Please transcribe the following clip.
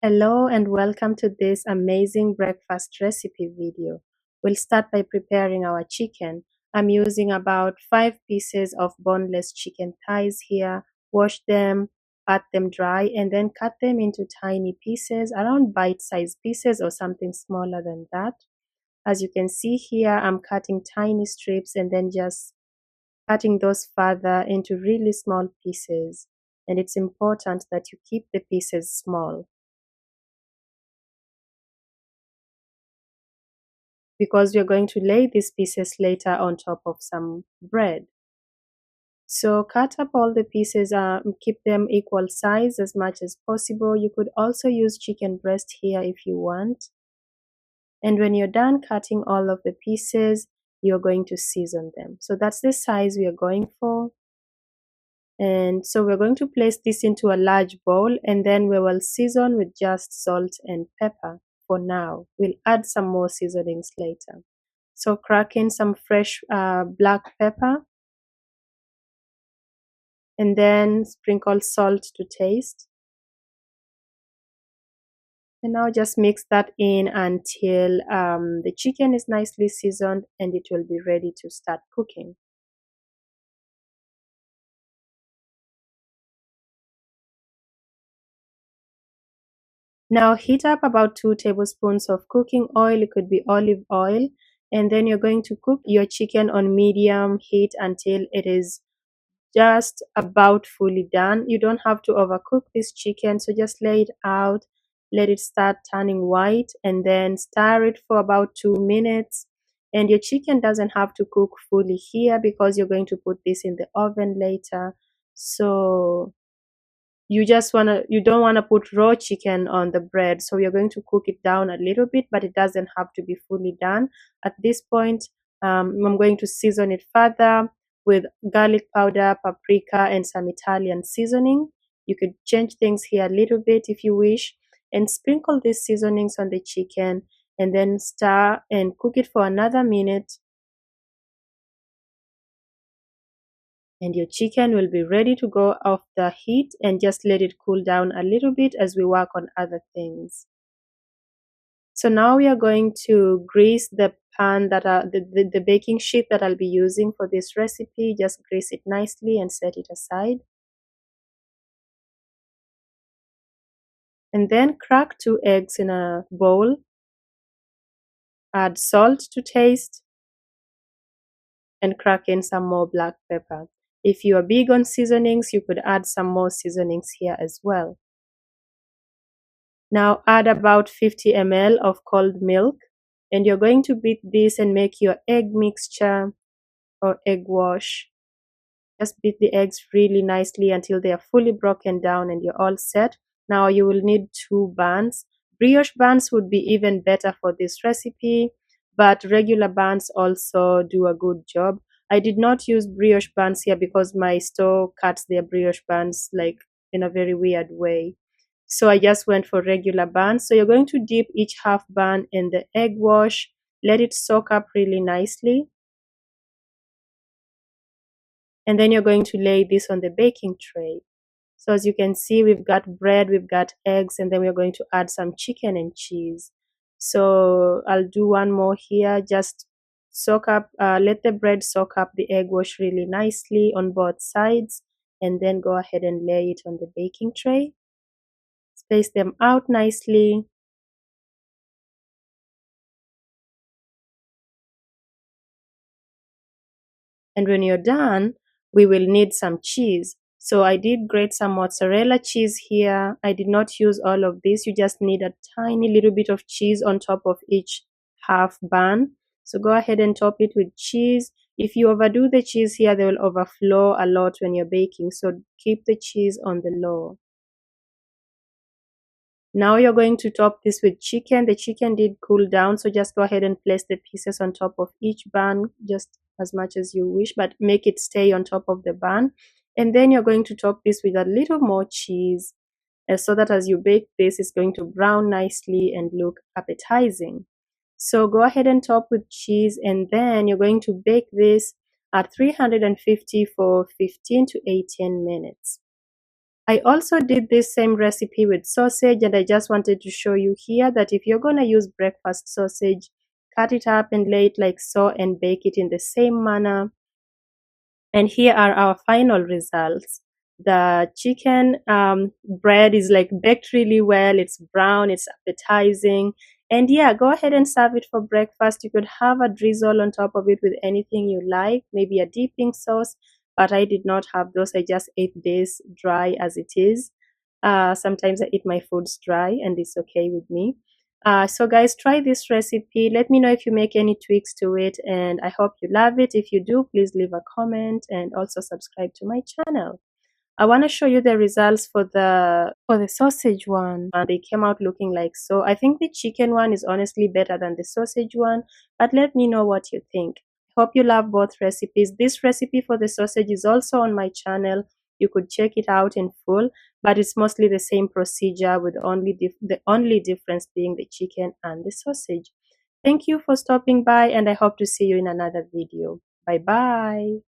Hello and welcome to this amazing breakfast recipe video. We'll start by preparing our chicken. I'm using about 5 pieces of boneless chicken thighs here. Wash them, pat them dry, and then cut them into tiny pieces, around bite-sized pieces or something smaller than that. As you can see here, I'm cutting tiny strips and then just cutting those further into really small pieces. And it's important that you keep the pieces small, because we're going to lay these pieces later on top of some bread. So cut up all the pieces, keep them equal size as much as possible. You could also use chicken breast here if you want. And when you're done cutting all of the pieces, you're going to season them. So that's the size we are going for. And so we're going to place this into a large bowl, and then we will season with just salt and pepper for now. We'll add some more seasonings later. So crack in some fresh black pepper, and then sprinkle salt to taste. And now just mix that in until the chicken is nicely seasoned and it will be ready to start cooking. Now heat up about 2 tablespoons of cooking oil. It could be olive oil. And then you're going to cook your chicken on medium heat until it is just about fully done. You don't have to overcook this chicken, so just lay it out, let it start turning white, and then stir it for about 2 minutes. And your chicken doesn't have to cook fully here because you're going to put this in the oven later. So you don't want to put raw chicken on the bread, so you're going to cook it down a little bit, but it doesn't have to be fully done. At this point, I'm going to season it further with garlic powder, paprika, and some Italian seasoning. You could change things here a little bit if you wish, and sprinkle these seasonings on the chicken, and then stir and cook it for another minute, and your chicken will be ready to go off the heat, and just let it cool down a little bit as we work on other things. So now we are going to grease the pan the baking sheet that I'll be using for this recipe. Just grease it nicely and set it aside. And then crack 2 eggs in a bowl. Add salt to taste and crack in some more black pepper. If you are big on seasonings, you could add some more seasonings here as well. Now add about 50 ml of cold milk, and you're going to beat this and make your egg mixture or egg wash. Just beat the eggs really nicely until they are fully broken down and you're all set. Now you will need 2 buns. Brioche buns would be even better for this recipe, but regular buns also do a good job. I did not use brioche buns here because my store cuts their brioche buns like in a very weird way. So I just went for regular buns. So you're going to dip each half bun in the egg wash, let it soak up really nicely. And then you're going to lay this on the baking tray. So as you can see, we've got bread, we've got eggs, and then we're going to add some chicken and cheese. So I'll do one more here. Just let the bread soak up the egg wash really nicely on both sides, and then go ahead and lay it on the baking tray. Space them out nicely. And when you're done, we will need some cheese. So I did grate some mozzarella cheese here. I did not use all of this. You just need a tiny little bit of cheese on top of each half bun. So go ahead and top it with cheese. If you overdo the cheese here, they will overflow a lot when you're baking. So keep the cheese on the low. Now you're going to top this with chicken. The chicken did cool down, so just go ahead and place the pieces on top of each bun, just as much as you wish, but make it stay on top of the bun. And then you're going to top this with a little more cheese, so that as you bake this, it's going to brown nicely and look appetizing. So go ahead and top with cheese, and then you're going to bake this at 350 for 15 to 18 minutes. I also did this same recipe with sausage, and I just wanted to show you here that if you're gonna use breakfast sausage, cut it up and lay it like so and bake it in the same manner. And here are our final results. The chicken bread is like baked really well. It's brown, it's appetizing. And yeah, go ahead and serve it for breakfast. You could have a drizzle on top of it with anything you like, maybe a dipping sauce, but I did not have those. I just ate this dry as it is. Sometimes I eat my foods dry, and it's okay with me. So guys, try this recipe. Let me know if you make any tweaks to it, and I hope you love it. If you do, please leave a comment and also subscribe to my channel. I want to show you the results for the sausage one. And they came out looking like so. I think the chicken one is honestly better than the sausage one, but let me know what you think. Hope you love both recipes. This recipe for the sausage is also on my channel. You could check it out in full, but it's mostly the same procedure with the only difference being the chicken and the sausage. Thank you for stopping by, and I hope to see you in another video. Bye bye.